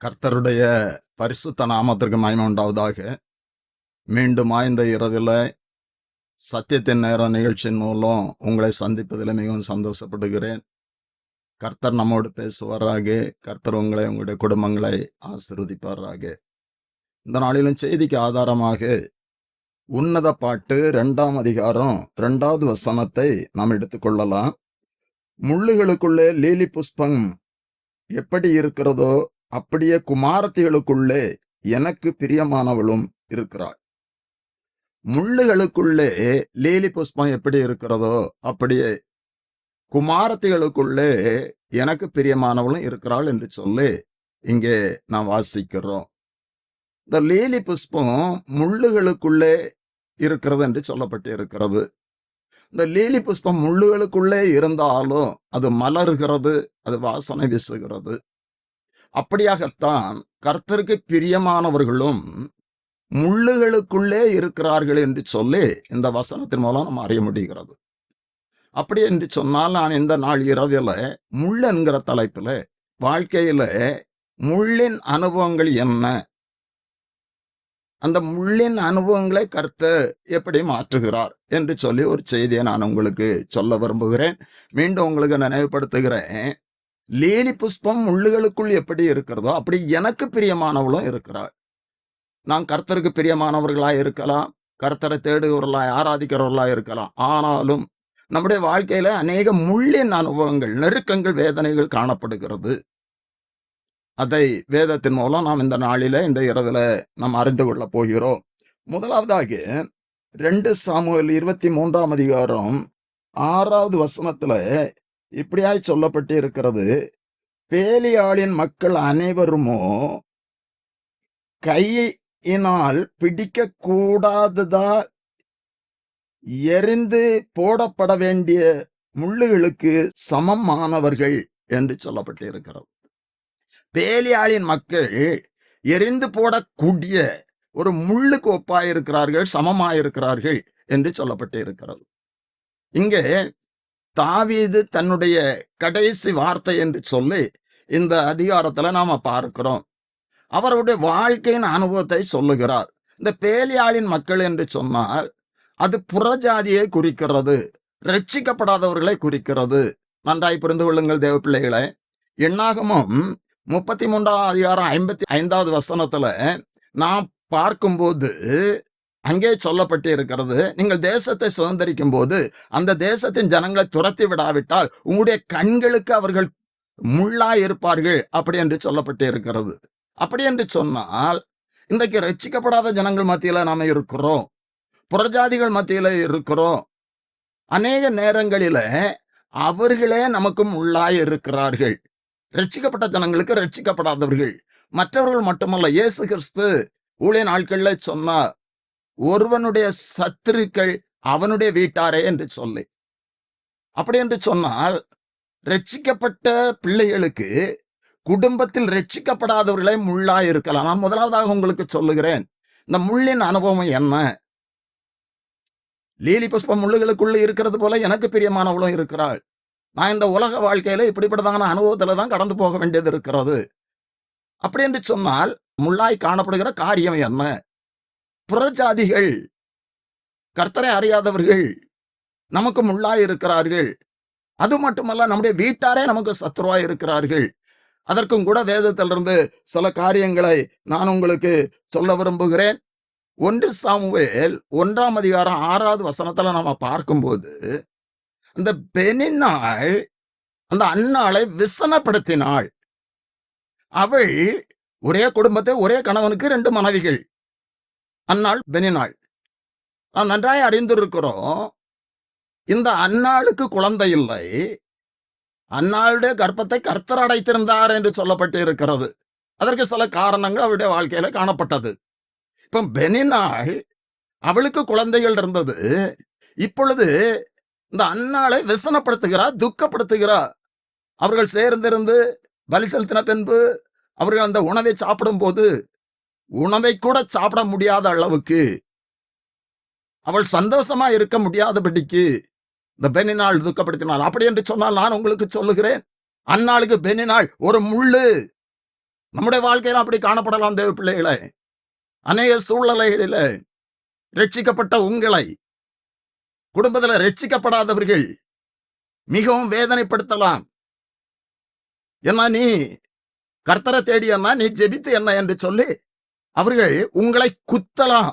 கர்த்தருடைய பரிசுத்த நாமத்திற்கு மகிமை உண்டாவதாக. மீண்டும் இந்த இரவில் சத்தியத்தின் நேர நிகழ்ச்சியின் மூலம் உங்களை சந்திப்பதில் மிகவும் சந்தோஷப்படுகிறேன். கர்த்தர் நம்மோடு பேசுவாராக. கர்த்தர் உங்களை உங்களுடைய குடும்பங்களை ஆசீர்வதிப்பாராக. இந்த நாளிலும் செய்திக்கு ஆதாரமாக உன்னத பாட்டு 2ஆம் அதிகாரம் 2வது வசனத்தை நாம் எடுத்துக்கொள்ளலாம். முள்ளுகளுக்குள்ளே லீலி புஷ்பம் எப்படி இருக்கிறதோ அப்படியே குமாரத்திகளுக்குள்ளே எனக்கு பிரியமானவளும் இருக்கிறாள். முள்ளுகளுக்குள்ளே லீலி புஷ்பம் எப்படி இருக்கிறதோ அப்படியே குமாரத்திகளுக்குள்ளே எனக்கு பிரியமானவளும் இருக்கிறாள் என்று சொல்லி இங்கே நாம் வாசிக்கிறோம். இந்த லீலி புஷ்பம் முள்ளுகளுக்குள்ளே இருக்கிறது என்று சொல்லப்பட்டு இருக்கிறது. இந்த லீலி புஷ்பம் முள்ளுகளுக்குள்ளே இருந்தாலும் அது மலர்கிறது, அது வாசனை வீசுகிறது. அப்படியாகத்தான் கர்த்தருக்கு பிரியமானவர்களும் முள்ளுகளுக்குள்ளே இருக்கிறார்கள் என்று சொல்லி இந்த வசனத்தின் மூலம் நம்ம அறிய முடிகிறது. அப்படி என்று சொன்னால், நான் இந்த நாள் இரவில் முள் என்கிற தலைப்பில் வாழ்க்கையில முள்ளின் அனுபவங்கள் என்ன, அந்த முள்ளின் அனுபவங்களை கர்த்தர் எப்படி மாற்றுகிறார் என்று சொல்லி ஒரு செய்தியை நான் உங்களுக்கு சொல்ல விரும்புகிறேன். மீண்டும் உங்களுக்கு நினைவுபடுத்துகிறேன். லீலி புஷ்பம் முள்ளுகளுக்குள் எப்படி இருக்கிறதோ அப்படி எனக்கு பிரியமானவளும் இருக்கிறாள். நாம் கர்த்தருக்கு பிரியமானவர்களாய் இருக்கலாம், கர்த்தரை தேடுகிறவர்களாய் ஆராதிக்கிறவர்களாய் இருக்கலாம். ஆனாலும் நம்முடைய வாழ்க்கையில அநேக முள்ளின் அனுபவங்கள், நெருக்கங்கள், வேதனைகள் காணப்படுகிறது. அதை வேதத்தின் மூலம் நாம் இந்த நாளில, இந்த இரவில் நாம் அறிந்து கொள்ள போகிறோம். முதலாவதாக 2 சாமுவேல் 23ஆம் அதிகாரம் 6வது வசனத்துல இப்படியாய் சொல்லப்பட்டு இருக்கிறது. பேலியாளின் மக்கள் அனைவருமோ கையினால் பிடிக்க கூடாததா எரிந்து போடப்பட வேண்டிய முள்ளுகளுக்கு சமமானவர்கள் என்று சொல்லப்பட்டு இருக்கிறது. பேலியாளின் மக்கள் எரிந்து போடக்கூடிய ஒரு முள்ளுக்கு ஒப்பாயிருக்கிறார்கள், சமமாயிருக்கிறார்கள் என்று சொல்லப்பட்டு இருக்கிறது. இங்கே தாவீது தன்னுடைய கடைசி வார்த்தை என்று சொல்லி இந்த அதிகாரத்துல நாம பார்க்கிறோம். அவருடைய வாழ்க்கையின் அனுபவத்தை சொல்லுகிறார். இந்த பேலியாளின் மக்கள் என்று சொன்னால் அது புறஜாதியை குறிக்கிறது, ரட்சிக்கப்படாதவர்களை குறிக்கிறது. நன்றாய் புரிந்து கொள்ளுங்கள் தேவ பிள்ளைகளை. எண்ணாகமம் 33ஆம் அதிகாரம் 55வது வசனத்துல நாம் பார்க்கும்போது அங்கே சொல்லப்பட்டு இருக்கிறது, நீங்கள் தேசத்தை சுதந்திரிக்கும் போது அந்த தேசத்தின் ஜனங்களை துரத்தி விடாவிட்டால் உங்களுடைய கண்களுக்கு அவர்கள் முள்ளாய் இருப்பார்கள் அப்படி என்று சொல்லப்பட்டு இருக்கிறது. அப்படி என்று சொன்னால் இன்றைக்கு ரட்சிக்கப்படாத ஜனங்கள் மத்தியில நாம இருக்கிறோம், புறஜாதிகள் மத்தியில இருக்கிறோம். அநேக நேரங்களில அவர்களே நமக்கு முள்ளாய் இருக்கிறார்கள். ரட்சிக்கப்பட்ட ஜனங்களுக்கு ரட்சிக்கப்படாதவர்கள், மற்றவர்கள் மட்டுமல்ல. இயேசு கிறிஸ்து ஊழிய நாட்கள்ல சொன்னார், ஒருவனுடைய சத்துருக்கள் அவனுடைய வீட்டாரே என்று சொல்லி. அப்படி என்று சொன்னால் ரட்சிக்கப்பட்ட பிள்ளைகளுக்கு குடும்பத்தில் ரட்சிக்கப்படாதவர்களே முள்ளாய் இருக்கலாம். நான் முதலாவதாக உங்களுக்கு சொல்லுகிறேன், இந்த முள்ளின் அனுபவம் என்ன. லீலி புஷ்பம் முள்ளுகளுக்குள்ள இருக்கிறது போல எனக்கு பிரியமானவளும் இருக்கிறாள். நான் இந்த உலக வாழ்க்கையில இப்படிப்பட்டதான அனுபவத்துல தான் கடந்து போக வேண்டியது இருக்கிறது. அப்படி என்று சொன்னால் முள்ளாய் காணப்படுகிற காரியம் என்ன? புறஜாதிகள், கர்த்தரை அறியாதவர்கள் நமக்கு முள்ளாய் இருக்கிறார்கள். அது மட்டுமல்ல, நம்முடைய வீட்டாரே நமக்கு சத்துருவாய் இருக்கிறார்கள். அதற்கும் கூட வேதத்திலிருந்து சில காரியங்களை நான் உங்களுக்கு சொல்ல விரும்புகிறேன். 1 சாமுவேல் 1ஆம் அதிகாரம் 6வது வசனத்துல நாம பார்க்கும்போது, அந்த பெனின்னாள் அந்த அன்னாளை விசனப்படுத்தினாள். அவள் ஒரே குடும்பத்தை, ஒரே கணவனுக்கு 2 மனைவிகள், அன்னாள் பெனினாள். நாம் நன்றாய் அறிந்திருக்கிறோம், இந்த அன்னாளுக்கு குழந்தை இல்லை. அன்னாளுடைய கர்ப்பத்தை கர்த்தர் அடைத்திருந்தார் என்று சொல்லப்பட்டு இருக்கிறது. அதற்கு சில காரணங்கள் அவளுடைய வாழ்க்கையில காணப்பட்டது. இப்ப பெனினாள், அவளுக்கு குழந்தைகள் இருந்தது. இப்பொழுது இந்த அன்னாளை விசனப்படுத்துகிறார், துக்கப்படுத்துகிறார். அவர்கள் சேர்ந்திருந்து பலி செலுத்தின பின்பு அவர்கள் அந்த உணவை சாப்பிடும் போது உணவை கூட சாப்பிட முடியாத அளவுக்கு, அவள் சந்தோஷமா இருக்க முடியாதபடிக்கு இந்த பெனினாள் துக்கப்படுத்தினாள். அப்படி என்று சொன்னால் நான் உங்களுக்கு சொல்லுகிறேன், அன்னாளுக்கு பெனினாள் ஒரு முள்ளு. நம்முடைய வாழ்க்கையில அப்படி காணப்படலாம் தேவ பிள்ளைகளே. அநேக சூழ்நிலைகளில ரட்சிக்கப்பட்ட உங்களை குடும்பத்தில் ரட்சிக்கப்படாதவர்கள் மிகவும் வேதனைப்படுத்தலாம். என்ன நீ கர்த்தரை தேடி என்ன, நீ ஜெபித்து என்ன என்று சொல்லி அவர்கள் உங்களை குத்தலாம்.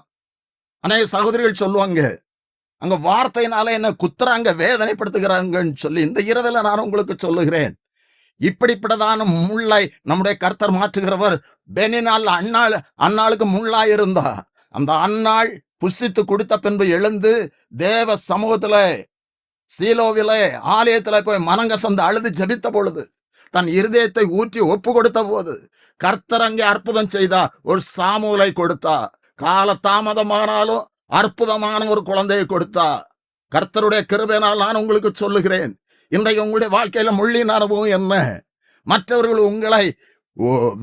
அநேக சகோதரிகள் சொல்லுவாங்க, அங்க வார்த்தையினால என்ன குத்துறாங்க, வேதனைப்படுத்துகிறாங்கன்னு சொல்லி. இந்த இரவில நான் உங்களுக்கு சொல்லுகிறேன், இப்படிப்பட்டதான முள்ளை நம்முடைய கர்த்தர் மாற்றுகிறவர். பெனினால் அன்னாளுக்கு முள்ளாய் இருந்தா, அந்த அன்னாள் புசித்து குடித்த பின்பு எழுந்து தேவ சமூகத்துல சீலோவிலே ஆலயத்துல போய் மனங்கசந்து அழுது ஜெபித்த பொழுது, தன் இருதயத்தை ஊற்றி ஒப்பு கொடுத்த போது கர்த்தர் அங்கே அற்புதம் செய்தா. ஒரு சாமுவேலை கொடுத்தா. கால தாமதமானாலும் அற்புதமான ஒரு குழந்தையை கொடுத்தா. கர்த்தருடைய கிருபையினால் நான் உங்களுக்கு சொல்லுகிறேன், இன்றைக்கு உங்களுடைய வாழ்க்கையில முள்ளின் அனுபவம் என்ன, மற்றவர்கள் உங்களை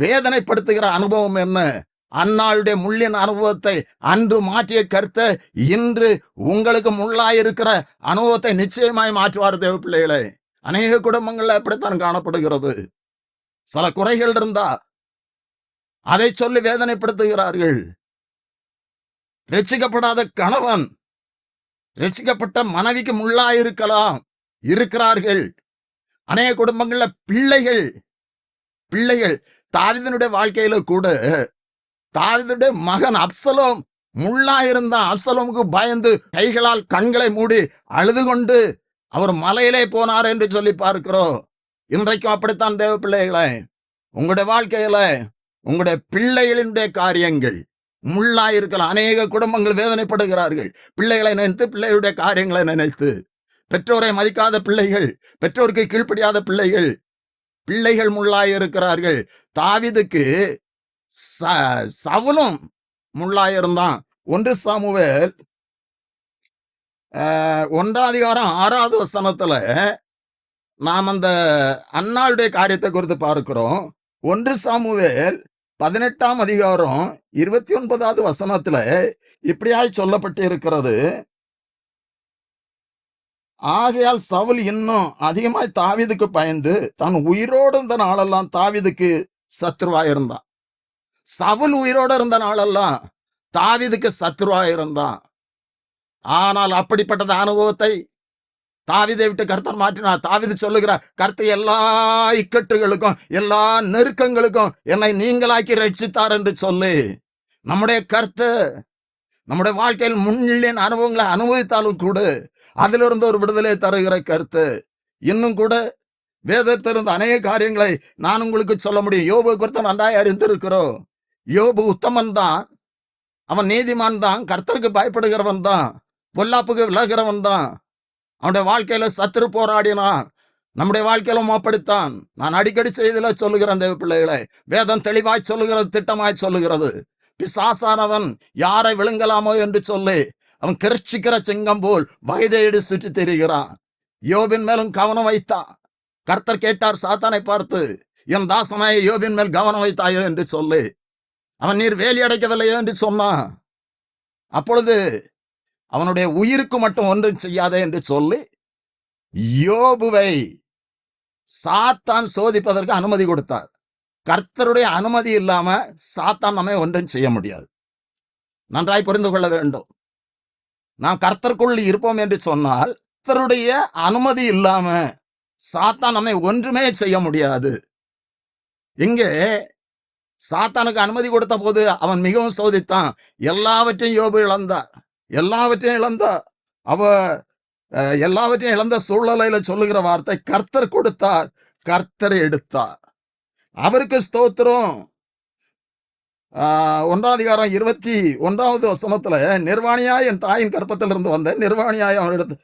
வேதனைப்படுத்துகிற அனுபவம் என்ன, அன்னாளுடைய முள்ளின் அனுபவத்தை அன்று மாற்றிய கர்த்தர் இன்று உங்களுக்கு முள்ளாயிருக்கிற அனுபவத்தை நிச்சயமாய் மாற்றுவார் தேவ பிள்ளைகளே. அநேக குடும்பங்கள்ல அப்படித்தான் காணப்படுகிறது. சில குறைகள் இருந்தா அதை சொல்லி வேதனைப்படுத்துகிறார்கள். ரட்சிக்கப்படாத கணவன் ரட்சிக்கப்பட்ட மனைவிக்கு முள்ளாயிருக்கலாம் இருக்கிறார்கள். அநேக குடும்பங்கள்ல பிள்ளைகள் தாவீதினுடைய வாழ்க்கையில கூட தாவீதுடைய மகன் அப்சலோம் முள்ளாயிருந்தான். அப்சலோமுக்கு பயந்து கைகளால் கண்களை மூடி அழுது கொண்டு அவர் மலையிலே போனார் என்று சொல்லி பார்க்கிறோம். இன்றைக்கும் அப்படித்தான் தேவ பிள்ளைகளே, உங்களுடைய வாழ்க்கையில உங்களுடைய பிள்ளைகளினுடைய காரியங்கள் முள்ளாயிருக்கலாம். அநேக குடும்பங்கள் வேதனைப்படுகிறார்கள் பிள்ளைகளை நினைத்து, பிள்ளைகளுடைய காரியங்களை நினைத்து. பெற்றோரை மதிக்காத பிள்ளைகள், பெற்றோருக்கு கீழ்ப்படியாத பிள்ளைகள் முள்ளாயிருக்கிறார்கள். தாவீதுக்கு சவுலும் முள்ளாயிருந்தான். 1 சாமுவேல் 1:6 நாம் அந்த அன்னாளுடைய காரியத்தை குறித்து பார்க்கிறோம். 1 சாமுவேல் 18:29 இப்படியாய் சொல்லப்பட்டு இருக்கிறது. ஆகையால் சவுல் இன்னும் அதிகமாய் தாவீதுக்கு பயந்து தான் உயிரோடு இருந்த நாளெல்லாம் தாவீதுக்கு சத்ருவாயிருந்தான். சவுல் உயிரோடு இருந்த நாளெல்லாம் தாவீதுக்கு சத்ருவாயிருந்தான். ஆனால் அப்படிப்பட்ட அனுபவத்தை தாவீதை விட்டு கர்த்தர் மாற்றினார். தாவீது சொல்லுகிறார், கர்த்தர் எல்லா இக்கட்டுகளுக்கும் எல்லா நெருக்கங்களுக்கும் என்னை நீங்களாக்கி ரட்சித்தார் என்று சொல்லி. நம்முடைய கர்த்தர் நம்முடைய வாழ்க்கையில் முன்னிலின் அனுபவங்களை அனுபவித்தாலும் கூட அதிலிருந்து ஒரு விடுதலை தருகிற கர்த்தர். இன்னும் கூட வேதத்திலிருந்து அநேக காரியங்களை நான் உங்களுக்கு சொல்ல முடியும். யோபு குறித்து நன்றாய் அறிந்திருக்கிறோம். யோபு உத்தமன் தான், அவன் நீதிமான் தான், கர்த்தருக்கு பயப்படுகிறவன் தான், பொல்லாப்புக்கு விலகிறவன் தான். அவனுடைய வாழ்க்கையில சத்துரு போராடினான். நம்முடைய வாழ்க்கையிலும் அப்படித்தான். நான் அடிக்கடி செய்தில சொல்லுகிறேன் தேவ பிள்ளைகளை, வேதம் தெளிவாய் சொல்லுகிறது, திட்டமாய் சொல்லுகிறது. பிசாசானவன் யாரை விழுங்கலாமோ என்று சொல்லி அவன் கிரட்சிக்கிற சிங்கம் போல் வயதையடி சுற்றி திரிகிறான். யோபின் மேலும் கவனம் வைத்தான். கர்த்தர் கேட்டார் சாத்தானை பார்த்து, என் தாசனாய யோபின் மேல் கவனம் வைத்தாயோ என்று சொல்லி. அவன் நீர் வேலி அடைக்கவில்லையோ என்று சொன்னான். அப்பொழுது அவனுடைய உயிருக்கு மட்டும் ஒன்றும் செய்யாதே என்று சொல்லி யோபுவை சாத்தான் சோதிப்பதற்கு அனுமதி கொடுத்தார். கர்த்தருடைய அனுமதி இல்லாம சாத்தான் நம்மை ஒன்றும் செய்ய முடியாது. நன்றாய் புரிந்து கொள்ள வேண்டும். நாம் கர்த்தருக்குள் இருப்போம் என்று சொன்னால் கர்த்தருடைய அனுமதி இல்லாம சாத்தான் நம்மை ஒன்றுமே செய்ய முடியாது. இங்கே சாத்தானுக்கு அனுமதி கொடுத்த போது அவன் மிகவும் சோதித்தான். எல்லாவற்றையும் யோபு இழந்தார். எல்லாவற்றையும் இழந்த சூழ்நிலையில சொல்லுகிற வார்த்தை, கர்த்தர் கொடுத்தார், கர்த்தர் எடுத்தார். அவருக்கு ஸ்தோத்திரம். 1:21 நிர்வாணியாய் என் தாயின் கற்பத்திலிருந்து வந்தேன், நிர்வாணியாய் அவனிடத்து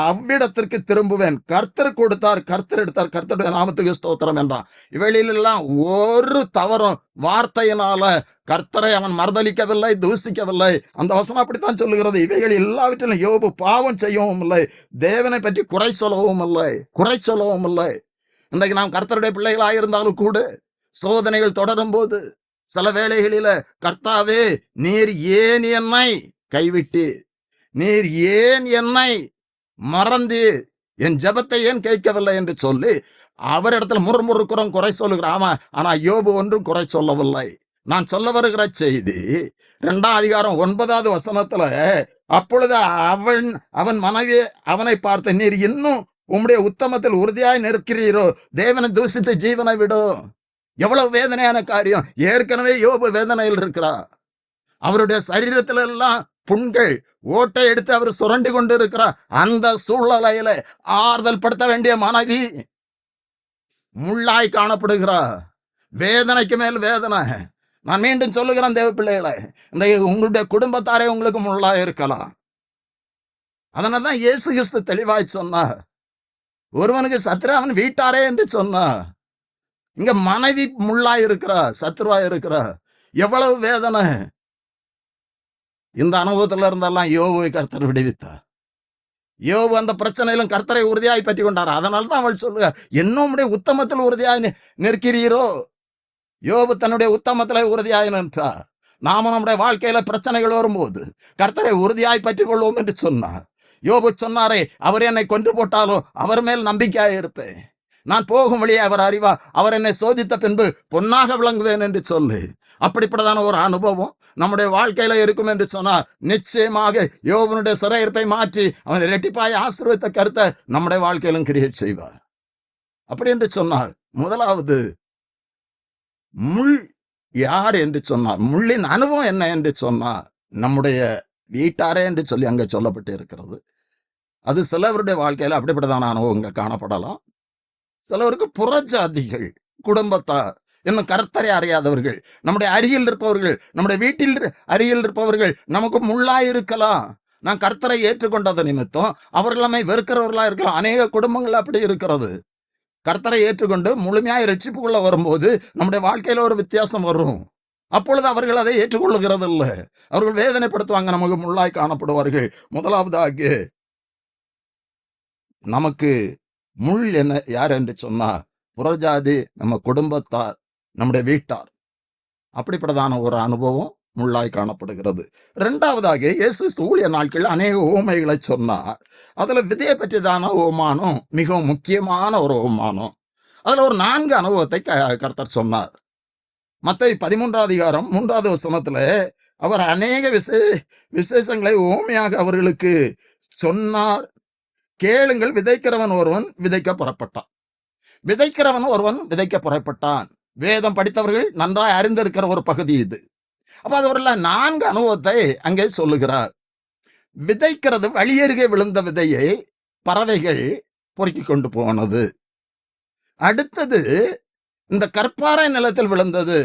அவ்விடத்திற்கு திரும்புவேன். கர்த்தர் கொடுத்தார், கர்த்தர் எடுத்தார், கர்த்தருடைய நாமத்துக்கு ஸ்தோத்திரம் என்றான். இவையிலெல்லாம் ஒரு தவறும் வார்த்தையினால கர்த்தரை அவன் மறுதலிக்கவில்லை, தூசிக்கவில்லை. அந்த வசனம் அப்படித்தான் சொல்லுகிறது. இவைகள் எல்லாவற்றிலும் யோபு பாவம் செய்யவும் இல்லை, தேவனை பற்றி குறை சொல்லவும் இல்லை. இன்றைக்கு நாம் கர்த்தருடைய பிள்ளைகளாயிருந்தாலும் கூட சோதனைகள் தொடரும் போது சில வேளைகளில, கர்த்தாவே நீர் ஏன் என்னை கைவிட்டு, நீர் ஏன் என்னை மறந்து, என் ஜெபத்தை ஏன் கேட்கவில்லை என்று சொல்லி அவரிடத்துல முறுமுறுக்கிறோம், குறை சொல்லுகிறோம். ஆமா, ஆனா யோபு ஒன்றும் குறை சொல்லவில்லை. நான் சொல்ல வருகிற செய்தி 2ஆம் அதிகாரம் 9வது வசனத்துல, அப்பொழுது அவன் மனைவி அவனை பார்த்து, நீர் இன்னும் உம்முடைய உத்தமத்தில் உறுதியாய் நிற்கிறீரோ, தேவனை தூசித்து ஜீவனை விடும். எவ்வளவு வேதனையான காரியம். ஏற்கனவே யோபு வேதனையில் இருக்கிறார். அவருடைய சரீரத்துல எல்லாம் புண்கள், ஓட்டை எடுத்து அவர் சுரண்டி கொண்டு இருக்கிறார். அந்த சூழ்நிலையில ஆறுதல் படுத்த வேண்டிய மனைவி முள்ளாய் காணப்படுகிறார். வேதனைக்கு மேல் வேதனை. நான் மீண்டும் சொல்லுகிறேன் தேவ பிள்ளைகளை, இந்த உங்களுடைய குடும்பத்தாரே உங்களுக்கு முள்ளாய் இருக்கலாம். அதனால்தான் இயேசு கிறிஸ்து தெளிவாய் சொன்னார், ஒருவனுக்கு சத்துரு அவன் வீட்டாரே என்று சொன்னார். இங்க மனைவி முள்ளாய் இருக்கிறா, சத்துருவா இருக்கிறா. எவ்வளவு வேதனை. இந்த அனுபவத்துல இருந்தெல்லாம் யோபுவை கர்த்தர் விடுவித்தார். யோபு அந்த பிரச்சனையிலும் கர்த்தரை உறுதியாய் பற்றி கொண்டார். அதனால தான் அவள் சொல்லுங்க, இன்னும் உத்தமத்தில் உறுதியாய் நிற்கிறீரோ. யோபு தன்னுடைய உத்தமத்திலே உறுதியாய் நின்றார். நாம நம்முடைய வாழ்க்கையில பிரச்சனைகள் வரும்போது கர்த்தரை உறுதியாய் பற்றி கொள்வோம் என்று சொன்னார். யோபு சொன்னாரே, அவர் என்னை கொன்று போட்டாலும் அவர் மேல் நம்பிக்கையாய் இருப்பேன். நான் போகும் வழியே அவர் அறிவா, அவர் என்னை சோதித்த பின்பு பொன்னாக விளங்குவேன் என்று சொல்லு. அப்படிப்பட்டதான ஒரு அனுபவம் நம்முடைய வாழ்க்கையில இருக்கும் என்று சொன்னார். நிச்சயமாக யோபனுடைய சிறையிருப்பை மாற்றி அவன் இரட்டிப்பாய் ஆசீர்வதித்த கருத்தை நம்முடைய வாழ்க்கையிலும் கிரியேட் செய்வார். அப்படி என்று சொன்னார். முதலாவது, முள் யார் என்று சொன்னார். முள்ளின் அனுபவம் என்ன என்று சொன்னார். நம்முடைய வீட்டாரே என்று சொல்லி அங்கே சொல்லப்பட்டு இருக்கிறது. அது சிலவருடைய வாழ்க்கையில அப்படிப்பட்டதான அனுபவங்கள் காணப்படலாம். சிலவருக்கு புறஜாதிகள், குடும்பத்தார், இன்னும் கர்த்தரை அறியாதவர்கள், நம்முடைய அருகில் இருப்பவர்கள், நம்முடைய வீட்டில் அருகில் இருப்பவர்கள் நமக்கு முள்ளாய் இருக்கலாம். நான் கர்த்தரை ஏற்றுக்கொண்டது நிமித்தம் அவர்கள் நம்மை வெறுக்கிறவர்களா இருக்கலாம். அநேக குடும்பங்கள் அப்படி இருக்கிறது. கர்த்தரை ஏற்றுக்கொண்டு முழுமையாய் ரட்சிப்புக்குள்ள வரும்போது நம்முடைய வாழ்க்கையில ஒரு வித்தியாசம் வரும். அப்பொழுது அவர்கள் அதை ஏற்றுக்கொள்ளுகிறது இல்லை. அவர்கள் வேதனைப்படுத்துவாங்க, நமக்கு முள்ளாய் காணப்படுவார்கள். முதலாவதாக நமக்கு முள் என்ன யார் என்று சொன்னா, புறஜாதி, நம்ம குடும்பத்தார், நம்முடைய வீட்டார். அப்படிப்பட்டதான ஒரு அனுபவம் முள்ளாய் காணப்படுகிறது. இரண்டாவதாக, இயேசு ஊழிய நாட்களில் அநேக உவமைகளை சொன்னார். அதுல விதையை பற்றிதான உவமானம் மிகவும் முக்கியமான ஒரு உவமானம். அதுல ஒரு 4 அனுபவத்தை கர்த்தர் சொன்னார். மத்தேயு 13ஆம் அதிகாரம் 3வது வசனத்துல அவர் அநேக விசேஷங்களை உவமையாக அவர்களுக்கு சொன்னார். கேளுங்கள், விதைக்கிறவன் ஒருவன் விதைக்க புறப்பட்டான். விதைக்கிறவன் ஒருவன் விதைக்க புறப்பட்டான். வேதம் படித்தவர்கள் நன்றாய் அறிந்திருக்கிற ஒரு பகுதி இது. அப்ப அது ஒரு 4 அனுபவத்தை அங்கே சொல்லுகிறார். விதைக்கிறது, வழியருகே விழுந்த விதையை பறவைகள் பொறுக்கி கொண்டு போனது. அடுத்தது, இந்த கற்பாறை நிலத்தில் விழுந்தது.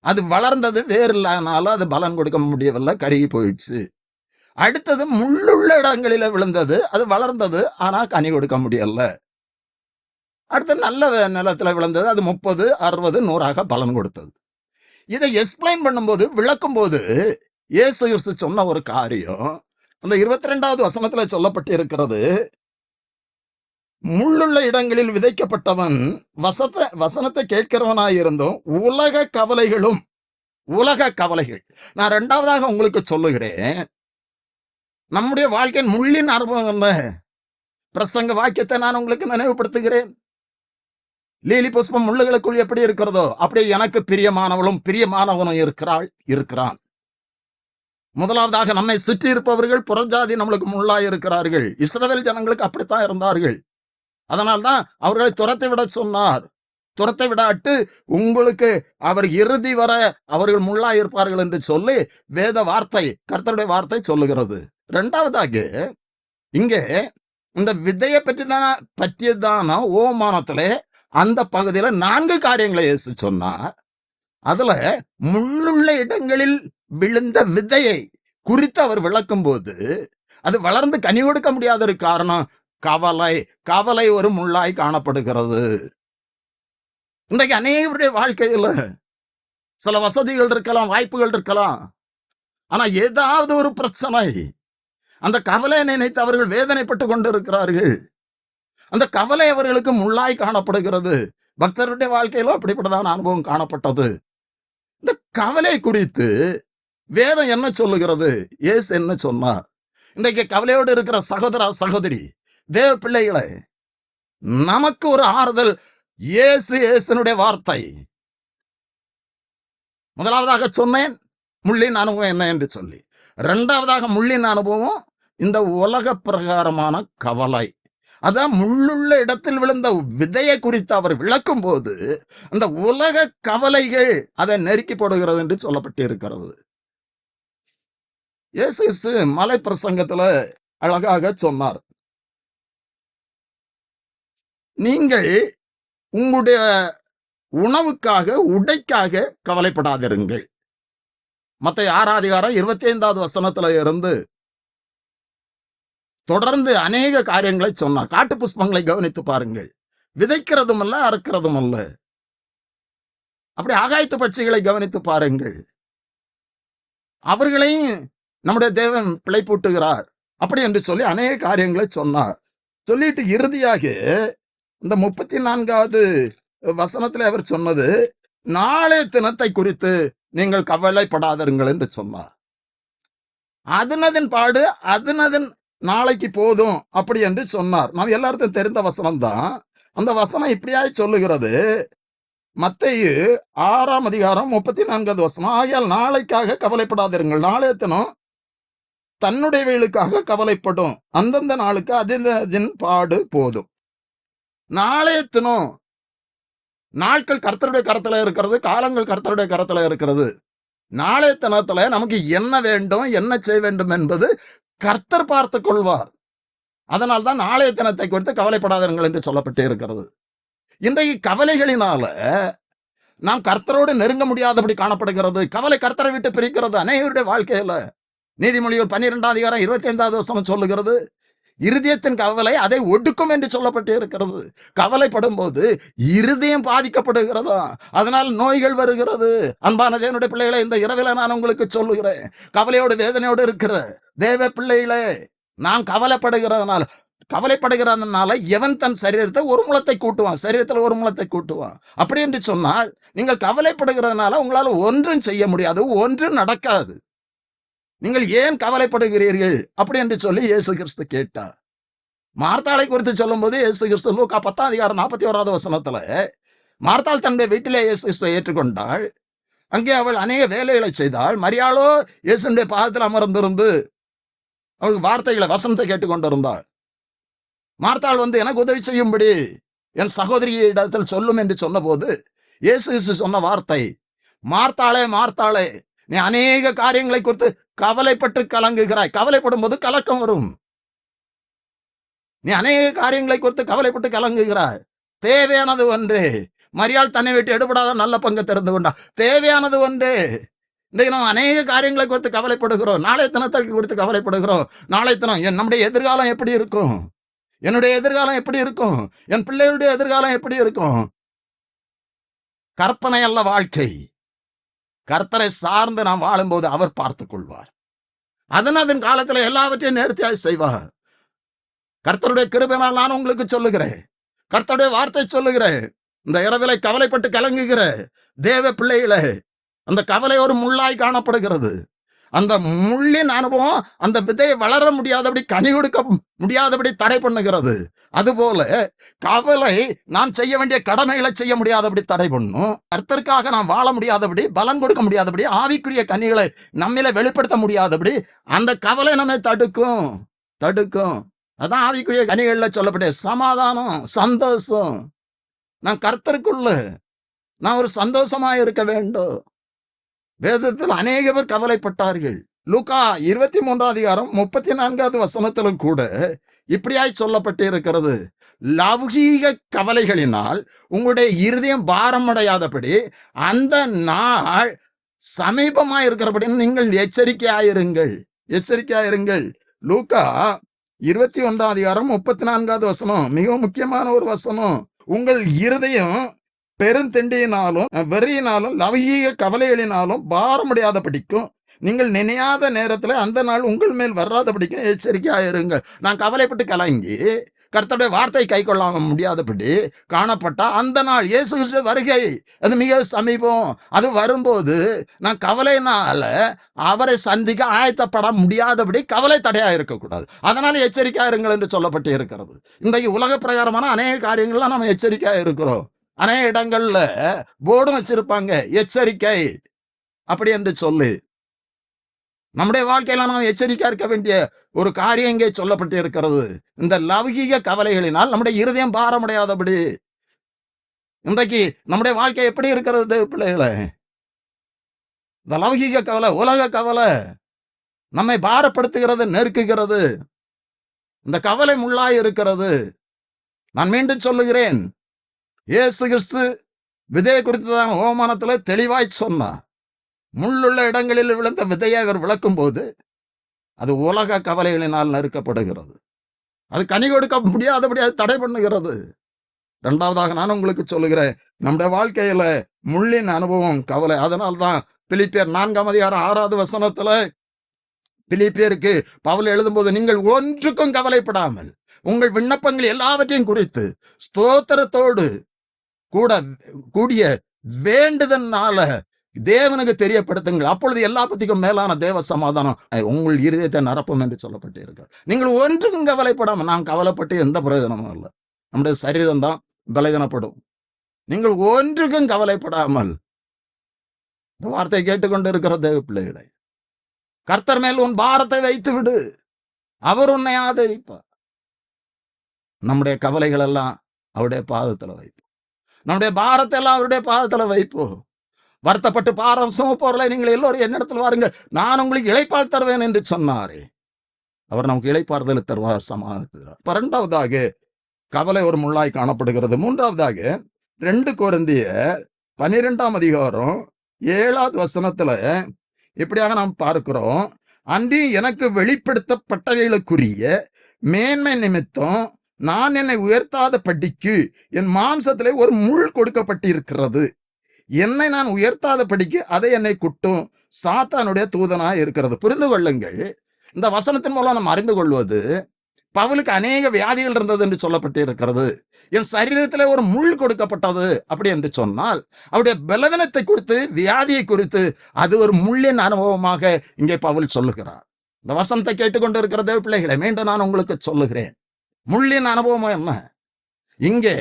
அது வளர்ந்தது, வேறு இல்லாதனால அது பலன் கொடுக்க முடியவில்லை, கருகி போயிடுச்சு. அடுத்தது, முள்ளுள்ள இடங்களில விழுந்தது. அது வளர்ந்தது, ஆனா கனி கொடுக்க முடியல. அடுத்து நல்ல நிலத்துல விழுந்தது. அது 30, 60, 100 பலன் கொடுத்தது. இதை எக்ஸ்பிளைன் பண்ணும்போது, விளக்கும் போது இயேசு கிறிஸ்து சொன்ன ஒரு காரியம் அந்த 22வது வசனத்துல சொல்லப்பட்டு இருக்கிறது. முள்ளுள்ள இடங்களில் விதைக்கப்பட்டவன் வசனத்தை கேட்கிறவனாயிருந்தும் உலக கவலைகள். நான் 2வதாக உங்களுக்கு சொல்லுகிறேன், நம்முடைய வாழ்க்கையின் முள்ளின் அனுபவம் என்ன? பிரசங்க வாக்கியத்தை நான் உங்களுக்கு நினைவுபடுத்துகிறேன். லீலி புஷ்பம் முள்ளுகளுக்குள் எப்படி இருக்கிறதோ அப்படியே எனக்கு பிரியமானவளும் பிரியமானவனும் இருக்கிறான். முதலாவதாக, நம்மை சுற்றி இருப்பவர்கள் புறஜாதி நம்மளுக்கு முள்ளாய் இருக்கிறார்கள். இஸ்ரவேல் ஜனங்களுக்கு அப்படித்தான் இருந்தார்கள். அதனால்தான் அவர்களை துரத்தை விட சொன்னார். துரத்தை விடாட்டு உங்களுக்கு அவர் இறுதி வர அவர்கள் முள்ளாய் இருப்பார்கள் என்று சொல்லி வேத வார்த்தை, கர்த்தருடைய வார்த்தை சொல்லுகிறது. இரண்டாவதாக, இங்கே இந்த விதையை பற்றியதான ஓமானத்திலே அந்த பகுதியில 4 காரியங்களை இயேசு சொன்னார். அதுல முள்ளுள்ள இடங்களில் விழுந்த விதையை குறித்து அவர் விளக்கும் போது, அது வளர்ந்து கனி கொடுக்க முடியாத ஒரு காரணம் கவலை ஒரு முள்ளாய் காணப்படுகிறது. இன்றைக்கு அநேகருடைய வாழ்க்கையில சில வசதிகள் இருக்கலாம், வாய்ப்புகள் இருக்கலாம், ஆனா ஏதாவது ஒரு பிரச்சனை, அந்த கவலையை நினைத்து அவர்கள் வேதனைப்பட்டு கொண்டு இருக்கிறார்கள். அந்த கவலை அவர்களுக்கு முள்ளாய் காணப்படுகிறது. பக்தருடைய வாழ்க்கையிலும் அப்படிப்பட்டதான அனுபவம் காணப்பட்டது. இந்த கவலை குறித்து வேதம் என்ன சொல்லுகிறது, இயேசு என்ன சொன்னார்? இன்றைக்கு கவலையோடு இருக்கிற சகோதரா, சகோதரி, தேவ பிள்ளைகளை, நமக்கு ஒரு ஆறுதல் இயேசுனுடைய வார்த்தை. முதலாவதாக சொன்னேன் முள்ளின் அனுபவம் என்ன என்று சொல்லி. இரண்டாவதாக முள்ளின் அனுபவம் இந்த உலக பிரகாரமான கவலை. அதான் முள்ளுள்ள இடத்தில் விழுந்த விதையை குறித்து அவர் விளக்கும் போது அந்த உலக கவலைகள் அதை நெருக்கி போடுகிறது என்று சொல்லப்பட்டு இருக்கிறது. இயேசு மலை பிரசங்கத்துல அழகாக சொன்னார், நீங்கள் உங்களுடைய உணவுக்காக உடைக்காக கவலைப்படாதிருங்கள். மத்தேயு 6 அதிகாரம் 25வது வசனத்துல இருந்து தொடர்ந்து அநேக காரியங்களை சொன்னார். காட்டு புஷ்பங்களை கவனித்து பாருங்கள், விதைக்கிறதும் அல்ல அறுக்கிறதும் அல்ல. அப்படி ஆகாயத்து பட்சிகளை கவனித்து பாருங்கள், அவர்களையும் நம்முடைய தேவன் பிழைப்பூட்டுகிறார். அப்படி என்று சொல்லி அநேக காரியங்களை சொன்னார். சொல்லிட்டு இறுதியாக இந்த 34வது வசனத்தில் அவர் சொன்னது, நாளைய தினத்தை குறித்து நீங்கள் கவலைப்படாதீர்கள் என்று சொன்னார். அதனதின் பாடு அதனதின் நாளைக்கு போதும் அப்படி என்று சொன்னார். நாம் எல்லாருக்கும் தெரிந்த வசனம் தான். அந்த வசனம் இப்படியாய் சொல்லுகிறது, மத்தேயு 6 அதிகாரம் 34வது வசனம், ஆகையால் நாளைக்காக கவலைப்படாதிருங்கள், நாளைய தினம் தன்னுடையவைகளுக்காக கவலைப்படும், அந்தந்த நாளுக்கு அதன் பாடு போதும். நாளைய தினம், நாட்கள் கர்த்தருடைய கரத்துல இருக்கிறது, காலங்கள் கர்த்தருடைய கரத்துல இருக்கிறது. நாளைய தினத்துல நமக்கு என்ன வேண்டும், என்ன செய்ய வேண்டும் என்பது கர்த்தர் பார்த்து கொள்வார். அதனால்தான் நாளைய தினத்தை குறித்து கவலைப்படாதீர்கள் என்று சொல்லப்பட்டு இருக்கிறது. இன்றைக்கு கவலைகளினால நாம் கர்த்தரோடு நெருங்க முடியாதபடி காணப்படுகிறது. கவலை கர்த்தரை விட்டு பிரிக்கிறது அநேகருடைய வாழ்க்கையில. நீதிமொழிகள் 12 அதிகாரம் 25வது வசனம் சொல்லுகிறது, இருதயத்தின் கவலை அதை ஒடுக்கும் என்று சொல்லப்பட்டு இருக்கிறது. கவலைப்படும் போது இருதயம் பாதிக்கப்படுகிறதா, அதனால் நோய்கள் வருகிறது. அன்பான தேவனுடைய பிள்ளைகளை, இந்த இரவில நான் உங்களுக்கு சொல்லுகிறேன், கவலையோடு வேதனையோடு இருக்கிற தேவ பிள்ளைகளே, நான் கவலைப்படுகிறதுனால எவன் தன் சரீரத்தை ஒரு முழத்தை கூட்டுவான், சரீரத்தில் ஒரு முழத்தை கூட்டுவான். அப்படி என்று சொன்னால் நீங்கள் கவலைப்படுகிறதுனால உங்களால் ஒன்றும் செய்ய முடியாது, ஒன்றும் நடக்காது. நீங்கள் ஏன் கவலைப்படுகிறீர்கள் அப்படி என்று சொல்லி இயேசு கிறிஸ்து கேட்டார். மார்த்தாளை குறித்து சொல்லும் போது இயேசு கிறிஸ்து லூக்கா 10 அதிகாரம் 41வது வசனத்துல, மார்த்தாள் தன்னுடைய வீட்டிலே இயேசு கிறிஸ்துவை ஏற்றுக்கொண்டாள். அங்கே அவள் அநேக வேலைகளை செய்தாள். மரியாளோ இயேசுடைய பாதத்தில் அமர்ந்திருந்து அவள் வார்த்தைகளை, வசனத்தை கேட்டுக்கொண்டிருந்தாள். மார்த்தாள் எனக்கு உதவி செய்யும்படி என் சகோதரியிடத்தில் சொல்லும் என்று சொன்ன போது இயேசு கிறிஸ்து சொன்ன வார்த்தை, மார்த்தாளே மார்த்தாளே, நீ அநேக காரியங்களை குறித்து கவலைப்பட்டு கலங்குகிறாய். கவலைப்படும் போது கலக்கம் வரும். நீ அநேக காரியங்களை குறித்து கவலைப்பட்டு கலங்குகிறாய். தேவையானது ஒன்று. மரியாள் தன்னை விட்டு எடுபடாத நல்ல பங்கு தெரிந்து கொண்டா. தேவையானது ஒன்று. இன்றைக்கு நாம் அநேக காரியங்களை குறித்து கவலைப்படுகிறோம். நாளைய தினத்திற்கு குறித்து கவலைப்படுகிறோம். நாளைய தினம் நம்முடைய எதிர்காலம் எப்படி இருக்கும், என்னுடைய எதிர்காலம் எப்படி இருக்கும், என் பிள்ளைகளுடைய எதிர்காலம் எப்படி இருக்கும். கற்பனை அல்ல வாழ்க்கை. கர்த்தரை சார்ந்து நாம் வாழும்போது அவர் பார்த்துக் கொள்வார். அதன் காலத்துல எல்லாவற்றையும் நேர்த்தியாக செய்வார். கர்த்தருடைய கிருபையினால் நான் உங்களுக்கு சொல்லுகிறேன், கர்த்தருடைய வார்த்தை சொல்லுகிறேன். இந்த இரவிலை கவலைப்பட்டு கலங்குகிற தேவ பிள்ளைகளே, அந்த கவலை ஒரு முள்ளாய் காணப்படுகிறது. அந்த முள்ளின் அனுபவம் அந்த விதையை வளர முடியாதபடி, கனி கொடுக்க முடியாதபடி தடை பண்ணுகிறது. அதுபோல கவலை நாம் செய்ய வேண்டிய கடமைகளை செய்ய முடியாதபடி தடை பண்ணும். கர்த்தருக்காக நாம் வாழ முடியாதபடி, பலன் கொடுக்க முடியாதபடி, ஆவிக்குரிய கனிகளை நம்மில வெளிப்படுத்த முடியாதபடி அந்த கவலை நம்மை தடுக்கும். அதான் ஆவிக்குரிய கனிகள்ல சொல்லப்பட்ட சமாதானம், சந்தோஷம். நான் கர்த்தருக்குள்ள நான் ஒரு சந்தோஷமா இருக்க வேண்டும். வேதத்தில் அநேக பேர் கவலைப்பட்டார்கள். லூக்கா 23 அதிகாரம் 34வது வசனத்திலும் கூட இப்படியாய் சொல்லப்பட்டு இருக்கிறது, லௌகீக கவலைகளினால் உங்களுடைய இருதயம் பாரம் அடையாதபடி அந்த நாள் சமீபமாய் இருக்கிறபடி நீங்கள் எச்சரிக்கையாயிருங்கள். லூக்கா 21 அதிகாரம் 34வது வசனம் மிகவும் முக்கியமான ஒரு வசனம். உங்கள் இருதயம் பெருந்தெண்டியினாலும் வெறியினாலும் லௌகீக கவலைகளினாலும் பாரமுடையாத படிக்கும், நீங்கள் நினையாத நேரத்துல அந்த நாள் உங்கள் மேல் வராதபடிக்கும் எச்சரிக்கையாயிருங்கள். நான் கவலைப்பட்டு கலங்கி கர்த்தருடைய வார்த்தை கை கொள்ள முடியாதபடி காணப்பட்டா அந்த நாள் இயேசு கிறிஸ்து வருகை அது மிக சமீபம். அது வரும்போது நான் கவலையினால அவரை சந்திக்க ஆயத்தப்பட முடியாதபடி கவலை தடையா இருக்கக்கூடாது. அதனால எச்சரிக்கையா இருங்கள் என்று சொல்லப்பட்டு இருக்கிறது. இன்றைக்கு உலக பிரகாரமான அநேக காரியங்கள்லாம் நம்ம எச்சரிக்கையா இருக்கிறோம். அநேக இடங்கள்ல போர்டும் வச்சிருப்பாங்க, எச்சரிக்கை அப்படி என்று சொல்லி. நம்முடைய வாழ்க்கையில நாம் எச்சரிக்கையா இருக்க வேண்டிய ஒரு காரியம் இங்கே சொல்லப்பட்டு இருக்கிறது. இந்த லௌகீக கவலைகளினால் நம்முடைய இருதயம் பாரமடையாதபடி. இன்றைக்கு நம்முடைய வாழ்க்கை எப்படி இருக்கிறது பிள்ளைகளே? இந்த லௌகீக கவலை, உலக கவலை நம்மை பாரப்படுத்துகிறது, நெருக்குகிறது. இந்த கவலை முள்ளாய் இருக்கிறது. நான் மீண்டும் சொல்லுகிறேன், இயேசு கிறிஸ்து விதையை குறித்துதான் ஓமானத்துல தெளிவாய் சொன்னார். முள்ளுள்ள இடங்களில் விழுந்த விதையை அவர் விளக்கும் போது அது உலக கவலைகளினால் நெருக்கப்படுகிறது. அது கனி கொடுக்க முடியாதபடி அது தடை பண்ணுகிறது. இரண்டாவதாக நான் உங்களுக்கு சொல்லுகிறேன், நம்முடைய வாழ்க்கையில முள்ளின் அனுபவம் கவலை. அதனால்தான் பிலிப்பியர் 4:6 பிலிப்பியருக்கு பவுல் எழுதும்போது, நீங்கள் ஒன்றுக்கும் கவலைப்படாமல் உங்கள் விண்ணப்பங்கள் எல்லாவற்றையும் குறித்து ஸ்தோத்திரத்தோடு கூட கூடிய வேண்டுதனால தேவனுக்கு தெரியப்படுத்துங்கள், அப்பொழுது எல்லா பத்திக்கும் மேலான தேவ சமாதானம் உங்கள் இருதயத்தை நிரப்பும் என்று சொல்லப்பட்டு இருக்கிறது. நீங்கள் ஒன்றுக்கும் கவலைப்படாமல். நான் கவலைப்பட்டு எந்த பிரயோஜனமும் இல்லை. நம்முடைய சரீரம் தான் பலவீனப்படும். நீங்கள் ஒன்றுக்கும் கவலைப்படாமல். இந்த வார்த்தையை கேட்டுக்கொண்டு இருக்கிற தேவ பிள்ளைகளை, கர்த்தர் மேல் உன் பாரத்தை வைத்து விடு, அவர் உன்னை ஆதரிப்பார். நம்முடைய கவலைகள் எல்லாம் அவருடைய பாதத்துல வைப்போம். நம்முடைய பாரத்தை எல்லாம் அவருடைய பாதத்துல வைப்போம். வருத்தப்பட்டு பாரம் சுமப்பவர்களை நீங்கள் எல்லோரும் என்னிடத்தில் வாருங்கள், நான் உங்களுக்கு இளைப்பால் தருவேன் என்று சொன்னாரே, அவர் நமக்கு இளைப்பாறுதல் தருவார், சமாதானம். இரண்டாவதாக கவலை ஒரு முள்ளாய் காணப்படுகிறது. மூன்றாவதாக 2 கொரிந்தியர் 12:7 இப்படியாக நாம் பார்க்கிறோம். அன்றி எனக்கு வெளிப்படுத்தப்பட்டவைகளுக்குரிய மேன்மை நிமித்தம் நான் என்னை உயர்த்தாத படிக்கு என் மாம்சத்திலே ஒரு முள் கொடுக்கப்பட்டிருக்கிறது. என்னை நான் உயர்த்தாத படிக்கு அதை என்னை குட்டும் சாத்தானுடைய தூதனாய் இருக்கிறது. புரிந்து கொள்ளுங்கள், இந்த வசனத்தின் மூலம் நாம் அறிந்து கொள்வது, பவுலுக்கு அநேக வியாதிகள் இருந்தது என்று சொல்லப்பட்டு இருக்கிறது. என் சரீரத்திலே ஒரு முள் கொடுக்கப்பட்டது அப்படி என்று சொன்னால், அவருடைய பலவீனத்தை குறித்து, வியாதியை குறித்து அது ஒரு முள்ளின் அனுபவமாக இங்கே பவுல் சொல்லுகிறார். இந்த வசனத்தை கேட்டுக்கொண்டு இருக்கிற தேவ பிள்ளைகளை, மீண்டும் நான் உங்களுக்கு சொல்லுகிறேன், முள்ளின் அனுபவம் என்ன? இங்கே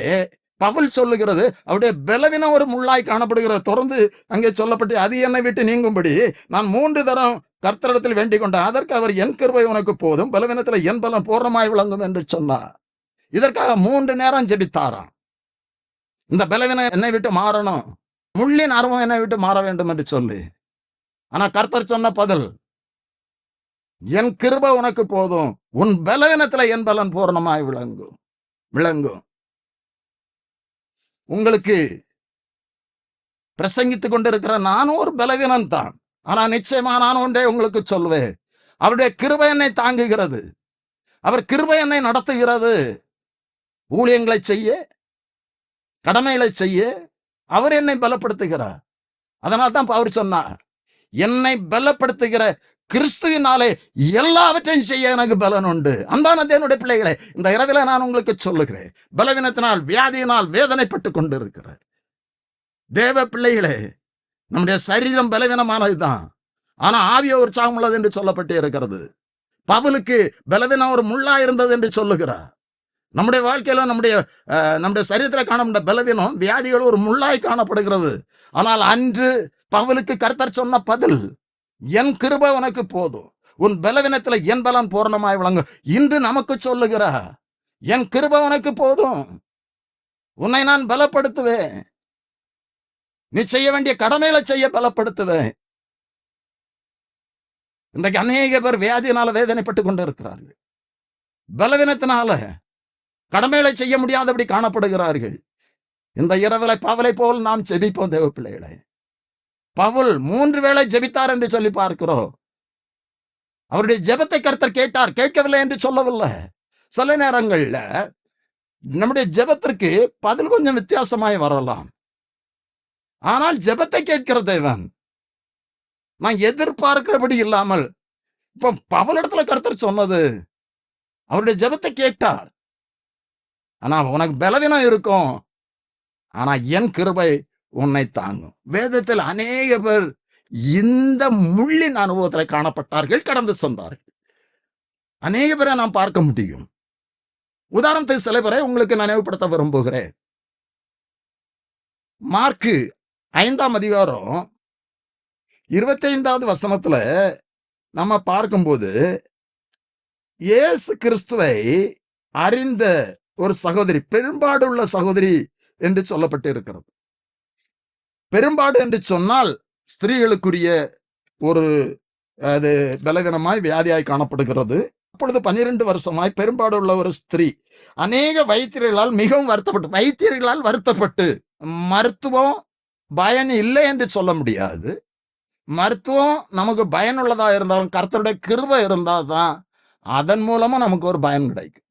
பவுல் சொல்லுகிறது, அவருடைய பலவீனம் ஒரு முள்ளாய் காணப்படுகிறது. தொடர்ந்து அங்கே சொல்லப்பட்டு, அது என்னை விட்டு நீங்கும்படி நான் 3 தரம் கர்த்தரிடத்தில் வேண்டிக் கொண்டேன், அதற்கு அவர் என் கிருபை உனக்கு போதும், பலவீனத்தில் என் பலம் பூர்ணமாய் விளங்கும் என்று சொன்னார். இதற்காக 3 நேரம் ஜெபித்தாராம். இந்த பலவீனம் என்னை விட்டு மாறணும், முள்ளின் அனுபவம் என்னை விட்டு மாற வேண்டும் என்று சொல்லி. ஆனா கர்த்தர் சொன்ன பதில், என் கிருபை உனக்கு போதும், உன் பலவீனத்துல என் பலன் பூர்ணமாய் விளங்கும். உங்களுக்கு பிரசங்கித்துக் கொண்டிருக்கிற நானும் ஒரு பலவீனம் தான். ஆனா நிச்சயமா நான் ஒன்றே உங்களுக்கு சொல்வேன், அவருடைய கிருபை என்னை தாங்குகிறது, அவர் கிருபை என்னை நடத்துகிறது. ஊழியங்களை செய்ய, கடமைகளை செய்ய அவர் என்னை பலப்படுத்துகிறார். அதனால்தான் தான் அவர் சொன்னார், என்னை பலப்படுத்துகிற கிறிஸ்துவினாலே எல்லாவற்றையும் செய்ய எனக்கு பலன் உண்டு. அன்பான தேவனுடைய பிள்ளைகளே, இந்த இரவில நான் உங்களுக்கு சொல்லுகிறேன், பலவீனத்தினால், வியாதியினால் வேதனைப்பட்டு கொண்டு இருக்கிற தேவ பிள்ளைகளே, நம்முடைய சரீரம் பலவீனமானதுதான், ஆனா ஆவிய உற்சாகம் உள்ளது என்று சொல்லப்பட்டு இருக்கிறது. பவுலுக்கு பலவீனம் ஒரு முள்ளா இருந்தது என்று சொல்லுகிறார். நம்முடைய வாழ்க்கையில நம்முடைய சரீரத்தில் காணப்பட்ட பலவீனம், வியாதிகள் ஒரு முள்ளாய் காணப்படுகிறது. ஆனால் அன்று பவுலுக்கு கர்த்தர் சொன்ன பதில், என் கிருபை உனக்கு போதும், உன் பலவீனத்துல என் பலன் பூரணமாய் விளங்கும். இன்று நமக்கு சொல்லுகிறார், என் கிருபை உனக்கு போதும், உன்னை நான் பலப்படுத்துவேன், நீ செய்ய வேண்டிய கடமைகளை செய்ய பலப்படுத்துவேன். இன்றைக்கு அநேக பேர் வியாதியினால வேதனைப்பட்டு கொண்டு இருக்கிறார்கள். பலவீனத்தினால கடமைகளை செய்ய முடியாதபடி காணப்படுகிறார்கள். இந்த இரவில பவுலை போல் நாம் ஜெபிப்போம் தேவ பிள்ளைகளை. பவுல் 3 வேளை ஜெபித்தார் என்று சொல்லி பார்க்கிறோம். அவருடைய ஜெபத்தை கர்த்தர் கேட்டார், கேட்கவில்லை என்று சொல்லவில்லை. சில நேரங்கள்ல நம்முடைய ஜெபத்திற்கு பதில் கொஞ்சம் வித்தியாசமாய் வரலாம். ஆனால் ஜெபத்தை கேட்கிற தேவன் நான் எதிர்பார்க்கிறபடி இல்லாமல், இப்ப பவுலிடத்துல கர்த்தர் சொன்னது, அவருடைய ஜெபத்தை கேட்டார். ஆனா உனக்கு பலவீனம் இருக்கும், ஆனா என் கிருபை உன்னை தாங்கும். வேதத்தில் அநேக பேர் இந்த முள்ளின் அனுபவத்தில் காணப்பட்டார்கள், கடந்து சென்றார்கள். அநேக பேரை நாம் பார்க்க முடியும். உதாரணத்துக்கு சில பேரை உங்களுக்கு நினைவுபடுத்த விரும்புகிறேன். மார்க்கு 5ஆம் அதிகாரம் 25வது வசனத்துல நம்ம பார்க்கும்போது, இயேசு கிறிஸ்துவை அறிந்த ஒரு சகோதரி, பெரும்பாடுள்ள சகோதரி என்று சொல்லப்பட்டு இருக்கிறது. பெரும்பாடு என்று சொன்னால் ஸ்திரீகளுக்குரிய ஒரு அது பலவீனமாய் வியாதியாய் காணப்படுகிறது. அப்பொழுது 12 வருஷமாய் பெரும்பாடு உள்ள ஒரு ஸ்திரீ அநேக வைத்தியர்களால் மிகவும் வருத்தப்பட்டு, மருத்துவம் பயன் இல்லை என்று சொல்ல முடியாது. மருத்துவம் நமக்கு பயனுள்ளதா இருந்தாலும் கர்த்தருடைய கிருபை இருந்தால் தான் அதன் மூலமா நமக்கு ஒரு பயன் கிடைக்கும்.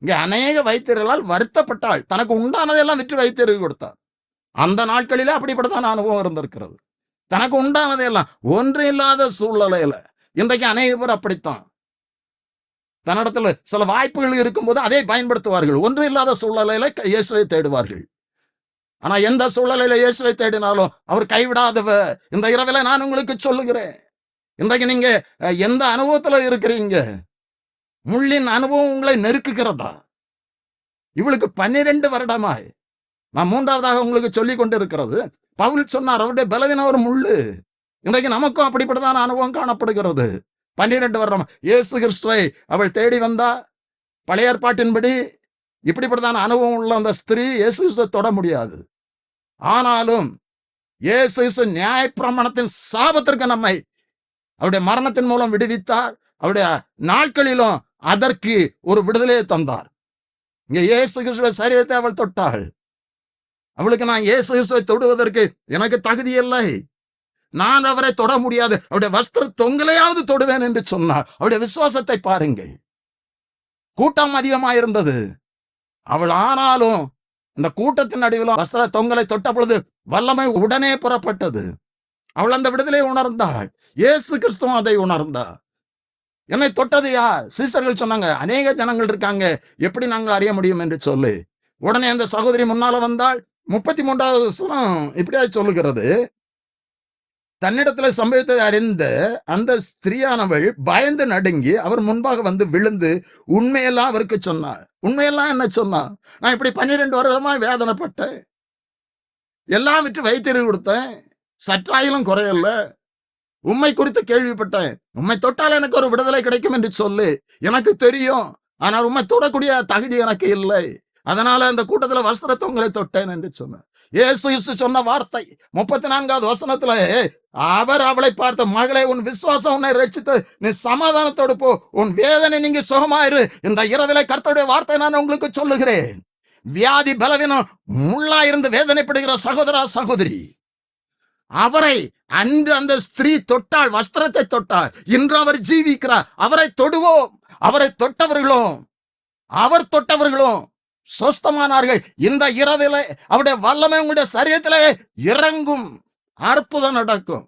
இங்க அநேக வைத்தியர்களால் வருத்தப்பட்டாள். தனக்கு உண்டானதெல்லாம் விற்று வைத்தியருக்கு கொடுத்தார். அந்த நாட்களிலே அப்படிப்பட்டதான அனுபவம் இருந்திருக்கிறது. தனக்கு உண்டானதெல்லாம் ஒன்று இல்லாத சூழ்நிலையில இன்றைக்கு அநேக பேர் அப்படித்தான். தன்னிடத்துல சில வாய்ப்புகள் இருக்கும்போது அதை பயன்படுத்துவார்கள். ஒன்று இல்லாத சூழ்நிலையில இயேசுவை தேடுவார்கள். ஆனா எந்த சூழ்நிலையில இயேசுவை தேடினாலும் அவர் கைவிடாதவர். இந்த இரவில நான் உங்களுக்கு சொல்லுகிறேன், இன்றைக்கு நீங்க எந்த அனுபவத்துல இருக்கிறீங்க? முள்ளின் அனுபவம் உங்களை நெருக்குகிறதா? இவளுக்கு 12 வருடமாய் நான் 3வதாக உங்களுக்கு சொல்லிக் கொண்டு இருக்கிறது. பவுல் சொன்னார், அவருடைய பலவீனம் ஒரு முள்ளு. இன்றைக்கு நமக்கும் அப்படிப்பட்டதான அனுபவம் காணப்படுகிறது. 12 வருடம் இயேசு கிறிஸ்துவை அவள் தேடி வந்தா. பழைய ஏற்பாட்டின்படி இப்படிப்பட்டதான அனுபவம் உள்ள அந்த ஸ்திரீ இயேசு கிறிஸ்துவை தொட முடியாது. ஆனாலும் இயேசு கிறிஸ்து நியாயப்பிரமாணத்தின் சாபத்திற்கு நம்மை அவருடைய மரணத்தின் மூலம் விடுவித்தார். அவருடைய நாட்களிலும் அதற்கு ஒரு விடுதலையை தந்தார். இங்க இயேசு கிறிஸ்துவ சரீரத்தை அவள் தொட்டாள். அவளுக்கு நான் இயேசு கிறிஸ்துவை தொடுவதற்கு எனக்கு தகுதி இல்லை, நான் அவரை தொட முடியாது, அவருடைய வஸ்திர தொங்கலையாவது தொடுவேன் என்று சொன்னார். அவருடைய விசுவாசத்தை பாருங்கள். கூட்டம் அதிகமாயிருந்தது. அவள் ஆனாலும் இந்த கூட்டத்தின் நடுவில் வஸ்திர தொங்கலை தொட்ட பொழுது வல்லமை உடனே புறப்பட்டது. அவள் அந்த விடுதலை உணர்ந்தாள். இயேசு கிறிஸ்துவும் அதை உணர்ந்தார். என்னை தொட்டது யார்? சீசர்கள் சொன்னாங்க, அநேக ஜனங்கள் இருக்காங்க, எப்படி நாங்கள் அறிய முடியும் என்று சொல்லி. உடனே அந்த சகோதரி முன்னால வந்தாள். 33வது வசனம் இப்படியா சொல்லுகிறது, தன்னிடத்துல சம்பவித்ததை அறிந்த அந்த ஸ்திரீயானவள் பயந்து நடுங்கி அவர் முன்பாக வந்து விழுந்து உண்மையெல்லாம் அவருக்கு சொன்னாள். உண்மையெல்லாம் என்ன சொன்னா? நான் இப்படி 12 வருடமா வேதனைப்பட்டேன், எல்லாம் விட்டு வைத்தியருக்கு கொடுத்தேன், சற்றாயிலும் குறையல, உம்மை குறித்து கேள்விப்பட்டேன், உம்மை தொட்டால் எனக்கு ஒரு விடுதலை கிடைக்கும் என்று சொல்லு, எனக்கு தெரியும், ஆனால் உம்மை தொடக்கூடிய தகுதி எனக்கு இல்லை, அதனால அந்த கூட்டத்துல வஸ்திரத்தை உங்களை தொட்டேன் என்று சொன்னார். இயேசு கிறிஸ்து சொன்ன வார்த்தை 34வது வசனத்துல, அவர் அவளை பார்த்த, மகளே உன் விசுவாசம் உன்னை ரட்சித்து, நீ சமாதானத்தோடு போ, உன் வேதனை நீங்க சுகமாயிரு. இந்த இரவிலே கர்த்தருடைய வார்த்தை நான் உங்களுக்கு சொல்லுகிறேன். வியாதி பலவீனம் முள்ளாயிருந்து வேதனைப்படுகிற சகோதரா சகோதரி, அவரை அன்று அந்த ஸ்திரீ தொட்டாள், வஸ்திரத்தை தொட்டாள், இன்று அவர் ஜீவிக்கிறார். அவரை தொடுவோம். அவரை தொட்டவர்களும் அவர் தொட்டவர்களும் சொஸ்தமானார்கள். இந்த இரவிலே அவருடைய வல்லமை உங்களுடைய சரீரத்திலே இறங்கும், அற்புதம் நடக்கும்.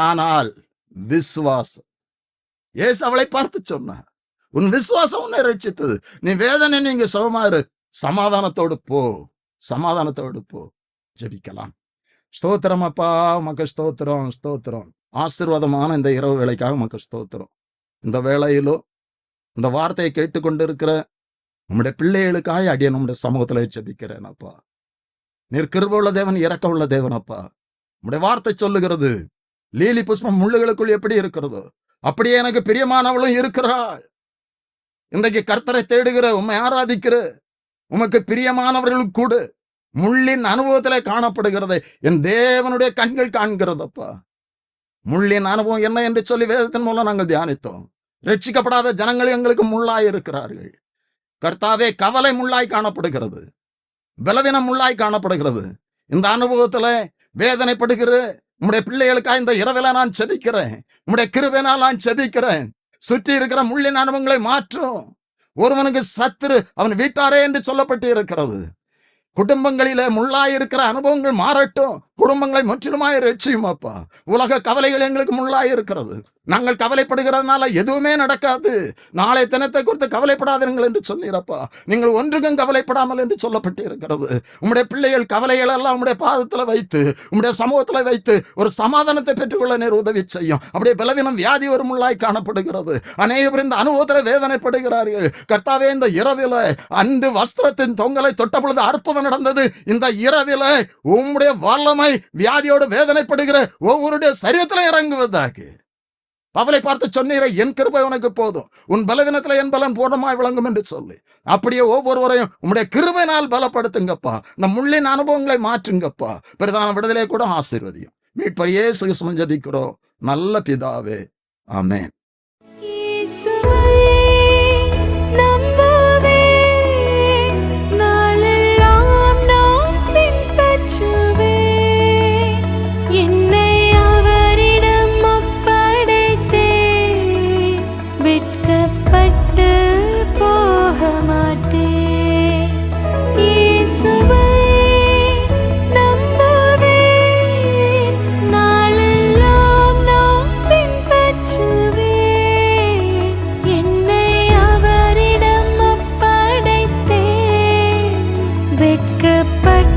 ஆனால் விசுவாசம், இயேசு அவளை பார்த்து சொன்னார், உன் விசுவாசம் உன்னை ரட்சித்தது, நீ வேதனை நீங்க சுகமாயிரு, சமாதானத்தோடு போ, சமாதானத்தோடு போ. ஜெபிக்கலாம். ஸ்தோத்திரம் அப்பா, உமக்கு ஸ்தோத்திரம், ஸ்தோத்திரம். ஆசீர்வாதமான இந்த இரவு வேளைக்காக உமக்கு ஸ்தோத்திரம். இந்த வேளையிலும் இந்த வார்த்தையை கேட்டுக்கொண்டு இருக்கிற உம்முடைய பிள்ளைகளுக்காக அடிய நம்முடைய சமூகத்துல ஜெபிக்கிறேன் அப்பா. நீர் கிருபை உள்ள தேவன், இரக்கம் உள்ள தேவன் அப்பா. உம்முடைய வார்த்தை சொல்லுகிறது, லீலி புஷ்பம் முள்ளுகளுக்குள் எப்படி இருக்கிறதோ அப்படியே எனக்கு பிரியமானவளும் இருக்கிறாள். இன்றைக்கு கர்த்தரை தேடுகிற, உம்மை ஆராதிக்கிற, உமக்கு பிரியமானவர்களுக்கு கூட முள்ளின் அனுபவத்திலே காணப்படுகிறது. என் தேவனுடைய கண்கள் காண்கிறதப்பா. முள்ளின் அனுபவம் என்ன என்று சொல்லி வேதத்தின் மூலம் நாங்கள் தியானித்தோம். ரட்சிக்கப்படாத ஜனங்கள் எங்களுக்கு முள்ளாய் இருக்கிறார்கள். கர்த்தாவே, கவலை முள்ளாய் காணப்படுகிறது, பலவீனம் முள்ளாய் காணப்படுகிறது. இந்த அனுபவத்துல வேதனைப்படுகிற உம்முடைய பிள்ளைகளுக்காக இந்த இரவில நான் செபிக்கிறேன். உம்முடைய கிருபையினால் நான் செபிக்கிறேன். சுற்றி இருக்கிற முள்ளின் அனுபவங்களை மாற்றும். ஒருவனுக்கு சத்துரு அவன் வீட்டாரே என்று சொல்லப்பட்டு இருக்கிறது. குடும்பங்களிலே முள்ளாய் இருக்கிற அனுபவங்கள் மாறட்டும். குடும்பங்களை முற்றிலுமாய் ரட்சியும் அப்பா. உலக கவலைகள் எங்களுக்கு முள்ளாய் இருக்கிறது. நாங்கள் கவலைப்படுகிறதுனால எதுவுமே நடக்காது. நாளை தினத்தை குறித்து கவலைப்படாதீர்கள் என்று சொன்னீரப்பா. நீங்கள் ஒன்றுக்கும் கவலைப்படாமல் என்று சொல்லப்பட்டு இருக்கிறது. உம்முடைய பிள்ளைகள் கவலைகள் எல்லாம் உம்முடைய பாதத்துல வைத்து, உம்முடைய சமூகத்துல வைத்து ஒரு சமாதானத்தை பெற்றுக்கொள்ள நேர் உதவி செய்யும். அப்படியே பலவீனம் வியாதி ஒரு முள்ளாய் காணப்படுகிறது. அநேகர் இந்த அனுபவத்துல வேதனைப்படுகிறார்கள். கர்த்தாவே, இந்த இரவில அன்று வஸ்திரத்தின் தொங்கலை தொட்ட பொழுது அற்புதம் நடந்தது. இந்த இரவில உம்முடைய வல்லமை வியாதியோடு வேதனைப்படுகிற ஒவ்வொருடைய சரீரத்தில் இறங்குவதாக. பவுலை பார்த்து சொன்னீரே, என் கிருபை உனக்கு போதும், உன் பலவீனத்துல என் பலன் பூர்ணமாய் விளங்கும் என்று சொல்லி, அப்படியே ஒவ்வொருவரையும் உம்முடைய கிருபையினால் பலப்படுத்துங்கப்பா. இந்த முள்ளின் அனுபவங்களை மாற்றுங்கப்பா. பிரதான விடுதலை கூட ஆசீர்வதியும். மீட்பர் இயேசு கிறிஸ்துவின் ஜெபிக்கிறோம் நல்ல பிதாவே, ஆமென். வெட்கப்பட்ட